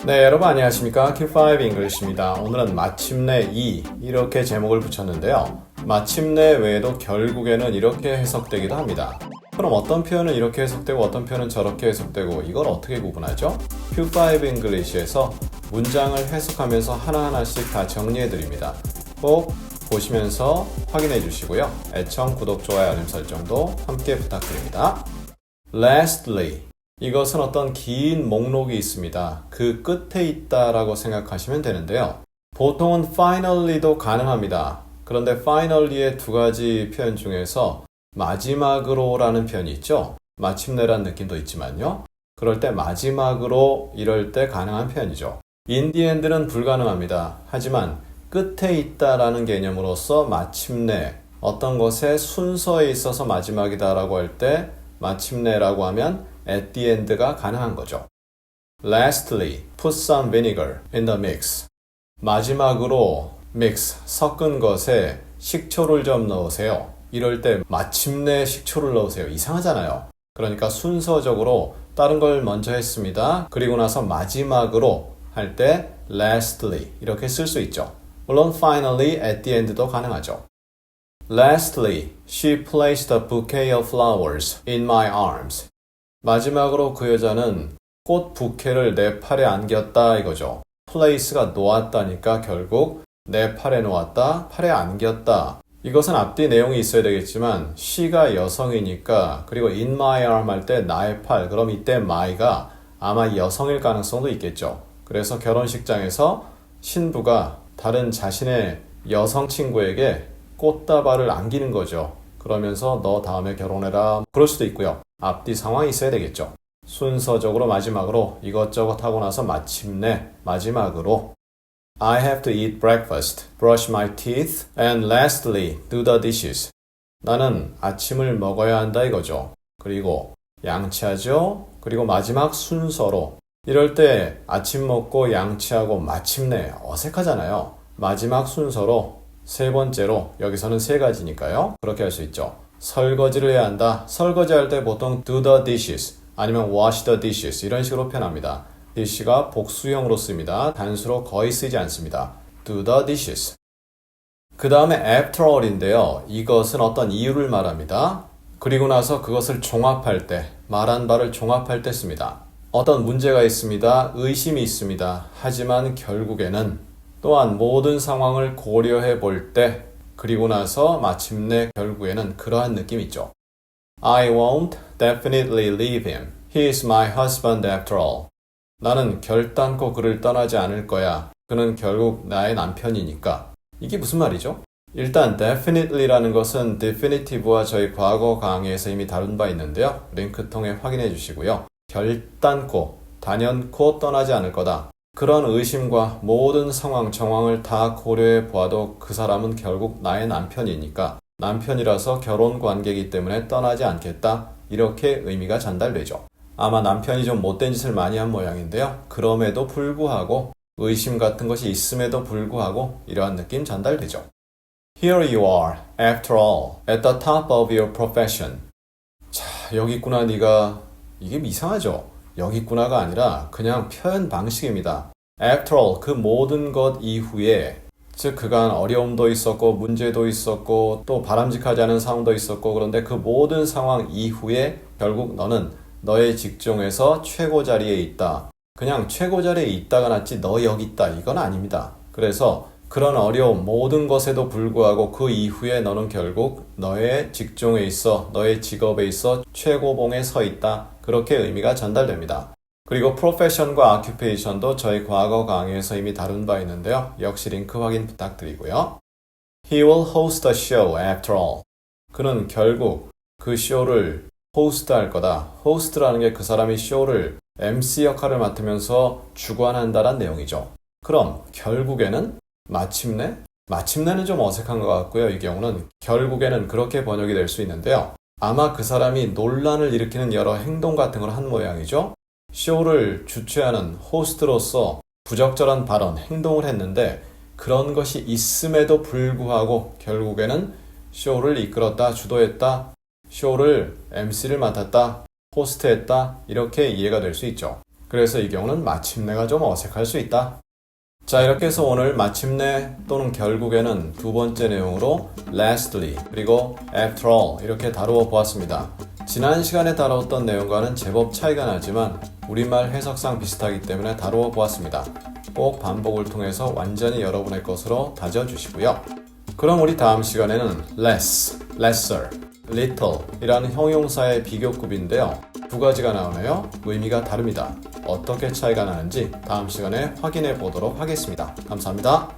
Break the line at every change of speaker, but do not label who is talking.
네, 여러분 안녕하십니까? Q5 English입니다. 오늘은 마침내 이렇게 제목을 붙였는데요. 마침내 외에도 결국에는 이렇게 해석되기도 합니다. 그럼 어떤 표현은 이렇게 해석되고 어떤 표현은 저렇게 해석되고 이걸 어떻게 구분하죠? Q5 English에서 문장을 해석하면서 하나하나씩 다 정리해 드립니다. 꼭 보시면서 확인해 주시고요. 애청, 구독, 좋아요, 알림 설정도 함께 부탁드립니다. Lastly, 이것은 어떤 긴 목록이 있습니다. 그 끝에 있다라고 생각하시면 되는데요. 보통은 finally도 가능합니다. 그런데 finally의 두 가지 표현 중에서 마지막으로라는 표현이 있죠. 마침내란 느낌도 있지만요. 그럴 때 마지막으로 이럴 때 가능한 표현이죠. in the end는 불가능합니다. 하지만 끝에 있다라는 개념으로서 마침내, 어떤 것의 순서에 있어서 마지막이다라고 할 때 마침내라고 하면 at the end가 가능한 거죠. Lastly, put some vinegar in the mix. 마지막으로 mix, 섞은 것에 식초를 좀 넣으세요. 이럴 때 마침내 식초를 넣으세요. 이상하잖아요. 그러니까 순서적으로 다른 걸 먼저 했습니다. 그리고 나서 마지막으로 할 때 lastly 이렇게 쓸 수 있죠. 물론 finally, at the end도 가능하죠. Lastly, she placed a bouquet of flowers in my arms. 마지막으로 그 여자는 꽃 부케를 내 팔에 안겼다 이거죠. place가 놓았다니까 결국 내 팔에 놓았다, 팔에 안겼다. 이것은 앞뒤 내용이 있어야 되겠지만 she가 여성이니까 그리고 in my arm 할 때 나의 팔, 그럼 이때 my가 아마 여성일 가능성도 있겠죠. 그래서 결혼식장에서 신부가 다른 자신의 여성 친구에게 꽃다발을 안기는 거죠. 그러면서 너 다음에 결혼해라. 그럴 수도 있고요. 앞뒤 상황이 있어야 되겠죠. 순서적으로 마지막으로 이것저것 하고 나서 마침내 마지막으로 I have to eat breakfast, brush my teeth, and lastly do the dishes. 나는 아침을 먹어야 한다 이거죠. 그리고 양치하죠. 그리고 마지막 순서로 이럴 때 아침 먹고 양치하고 마침내 어색하잖아요. 마지막 순서로 세 번째로 여기서는 세 가지니까요. 그렇게 할 수 있죠. 설거지를 해야 한다. 설거지할 때 보통 do the dishes 아니면 wash the dishes 이런 식으로 표현합니다. dish가 복수형으로 씁니다. 단수로 거의 쓰지 않습니다. do the dishes. 그 다음에 after all인데요. 이것은 어떤 이유를 말합니다. 그리고 나서 그것을 종합할 때, 말한 바를 종합할 때 씁니다. 어떤 문제가 있습니다. 의심이 있습니다. 하지만 결국에는 또한 모든 상황을 고려해 볼 때 그리고 나서 마침내 결국에는 그러한 느낌이 있죠. I won't definitely leave him. He is my husband after all. 나는 결단코 그를 떠나지 않을 거야. 그는 결국 나의 남편이니까. 이게 무슨 말이죠? 일단 definitely라는 것은 definitive와 저희 과거 강의에서 이미 다룬 바 있는데요. 링크 통해 확인해 주시고요. 결단코, 단연코 떠나지 않을 거다. 그런 의심과 모든 상황, 정황을 다 고려해 보아도 그 사람은 결국 나의 남편이니까 남편이라서 결혼 관계이기 때문에 떠나지 않겠다. 이렇게 의미가 전달되죠. 아마 남편이 좀 못된 짓을 많이 한 모양인데요. 그럼에도 불구하고 의심 같은 것이 있음에도 불구하고 이러한 느낌 전달되죠. Here you are, after all, at the top of your profession. 자, 여기 있구나 네가. 이게 이상하죠? 여기 있구나가 아니라 그냥 표현 방식입니다. After all, 그 모든 것 이후에 즉 그간 어려움도 있었고 문제도 있었고 또 바람직하지 않은 상황도 있었고 그런데 그 모든 상황 이후에 결국 너는 너의 직종에서 최고 자리에 있다. 그냥 최고 자리에 있다가 낫지 너 여기 있다. 이건 아닙니다. 그래서 그런 어려움 모든 것에도 불구하고 그 이후에 너는 결국 너의 직종에 있어 너의 직업에 있어 최고봉에 서 있다. 그렇게 의미가 전달됩니다. 그리고 profession과 occupation도 저희 과거 강의에서 이미 다룬 바 있는데요. 역시 링크 확인 부탁드리고요. He will host a show after all. 그는 결국 그 쇼를 호스트할 거다. 호스트라는 게 그 사람이 쇼를 MC 역할을 맡으면서 주관한다는 내용이죠. 그럼 결국에는 마침내는 좀 어색한 것 같고요. 이 경우는 결국에는 그렇게 번역이 될 수 있는데요. 아마 그 사람이 논란을 일으키는 여러 행동 같은 걸 한 모양이죠. 쇼를 주최하는 호스트로서 부적절한 발언, 행동을 했는데 그런 것이 있음에도 불구하고 결국에는 쇼를 이끌었다, 주도했다, 쇼를 MC를 맡았다, 호스트했다 이렇게 이해가 될 수 있죠. 그래서 이 경우는 마침내가 좀 어색할 수 있다. 자, 이렇게 해서 오늘 마침내 또는 결국에는 두 번째 내용으로 lastly 그리고 after all 이렇게 다루어 보았습니다. 지난 시간에 다루었던 내용과는 제법 차이가 나지만 우리말 해석상 비슷하기 때문에 다루어 보았습니다. 꼭 반복을 통해서 완전히 여러분의 것으로 다져주시고요. 그럼 우리 다음 시간에는 less, lesser, little 이라는 형용사의 비교급인데요. 두 가지가 나오네요. 의미가 다릅니다. 어떻게 차이가 나는지 다음 시간에 확인해 보도록 하겠습니다. 감사합니다.